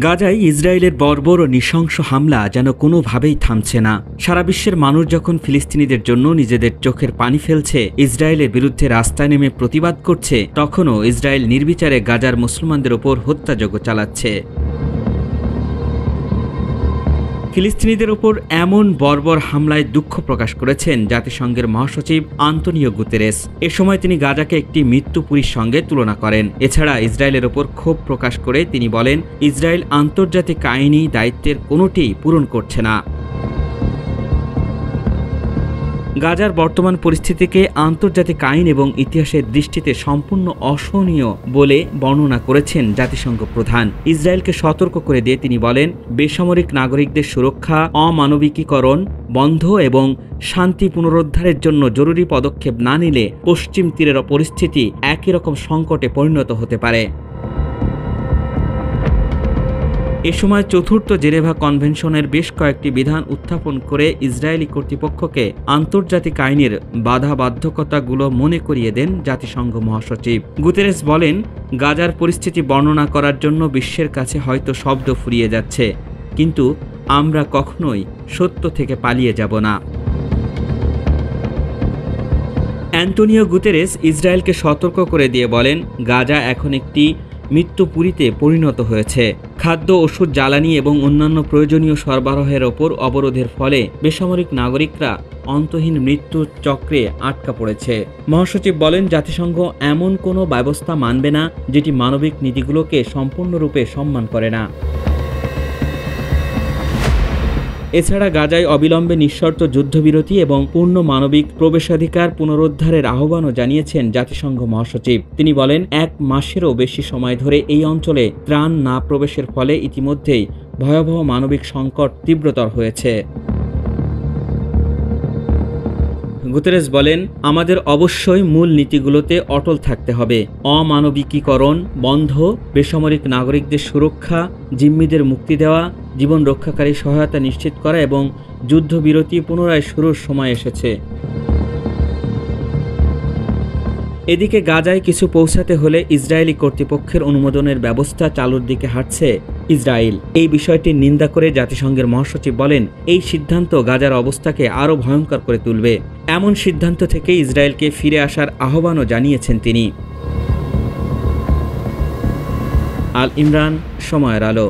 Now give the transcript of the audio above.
গাজায় ইসরায়েলের বর্বর ও নৃশংস হামলা যেন কোনোভাবেই থামছে না। সারা বিশ্বের মানুষ যখন ফিলিস্তিনিদের জন্য নিজেদের চোখের পানি ফেলছে, ইসরায়েলের বিরুদ্ধে রাস্তায় নেমে প্রতিবাদ করছে, তখনও ইসরায়েল নির্বিচারে গাজার মুসলমানদের ওপর হত্যাযজ্ঞ চালাচ্ছে। ফিলিস্তিনিদের ওপর এমন বর্বর হামলায় দুঃখ প্রকাশ করেছেন জাতিসংঘের মহাসচিব আন্তোনিও গুতেরেস। এ সময় তিনি গাজাকে একটি মৃত্যুপুরীর সঙ্গে তুলনা করেন। এছাড়া ইসরায়েলের ওপর ক্ষোভ প্রকাশ করে তিনি বলেন, ইসরায়েল আন্তর্জাতিক আইনি দায়িত্বের কোনোটিই পূরণ করছে না। গাজার বর্তমান পরিস্থিতিকে আন্তর্জাতিক আইন এবং ইতিহাসের দৃষ্টিতে সম্পূর্ণ অসহনীয় বলে বর্ণনা করেছেন জাতিসংঘ প্রধান। ইসরায়েলকে সতর্ক করে দিয়ে তিনি বলেন, বেসামরিক নাগরিকদের সুরক্ষা, অমানবিকীকরণ বন্ধ এবং শান্তি পুনরুদ্ধারের জন্য জরুরি পদক্ষেপ না নিলে পশ্চিম তীরের পরিস্থিতি একই রকম সংকটে পরিণত হতে পারে। এ সময় চতুর্থ জেনেভা কনভেনশনের বেশ কয়েকটি বিধান উত্থাপন করে ইসরায়েলি কর্তৃপক্ষকে আন্তর্জাতিক আইনের বাধ্যবাধকতাগুলো মনে করিয়ে দেন জাতিসংঘ মহাসচিব। গুতেরেস বলেন, গাজার পরিস্থিতি বর্ণনা করার জন্য বিশ্বের কাছে হয়তো শব্দ ফুরিয়ে যাচ্ছে, কিন্তু আমরা কখনোই সত্য থেকে পালিয়ে যাব না। অ্যান্টোনিও গুতেরেস ইসরায়েলকে সতর্ক করে দিয়ে বলেন, গাজা এখন একটি মৃত্যুপুরীতে পরিণত হয়েছে। খাদ্য, ওষুধ, জ্বালানি এবং অন্যান্য প্রয়োজনীয় সরবরাহের ওপর অবরোধের ফলে বেসামরিক নাগরিকরা অন্তহীন মৃত্যুর চক্রে আটকা পড়েছে। মহাসচিব বলেন, জাতিসংঘ এমন কোনো ব্যবস্থা মানবে না যেটি মানবিক নীতিগুলোকে সম্পূর্ণরূপে সম্মান করে না। এছাড়া গাজায় অবিলম্বে নিঃশর্ত যুদ্ধবিরতি এবং পূর্ণ মানবিক প্রবেশাধিকার পুনরুদ্ধারের আহ্বানও জানিয়েছেন জাতিসংঘ মহাসচিব। তিনি বলেন, 1 মাসেরও বেশি সময় ধরে এই অঞ্চলে ত্রাণ না প্রবেশের ফলে ইতিমধ্যেই ভয়াবহ মানবিক সংকট তীব্রতর হয়েছে। গুতেরেস বলেন, আমাদের অবশ্যই মূল নীতিগুলোতে অটল থাকতে হবে। অমানবিকীকরণ বন্ধ, বেসামরিক নাগরিকদের সুরক্ষা, জিম্মিদের মুক্তি দেওয়া, জীবন রক্ষাকারী সহায়তা নিশ্চিত করা এবং যুদ্ধবিরতি পুনরায় শুরুর সময় এসেছে। এদিকে গাজায় কিছু পৌঁছাতে হলে ইসরায়েলি কর্তৃপক্ষের অনুমোদনের ব্যবস্থা চালুর দিকে হাঁটছে ইসরায়েল। এই বিষয়টির নিন্দা করে জাতিসংঘের মহাসচিব বলেন, এই সিদ্ধান্ত গাজার অবস্থাকে আরও ভয়ঙ্কর করে তুলবে। এমন সিদ্ধান্ত থেকে ইসরায়েলকে ফিরে আসার আহ্বানও জানিয়েছেন তিনি। আল ইমরান, সময়ের আলো।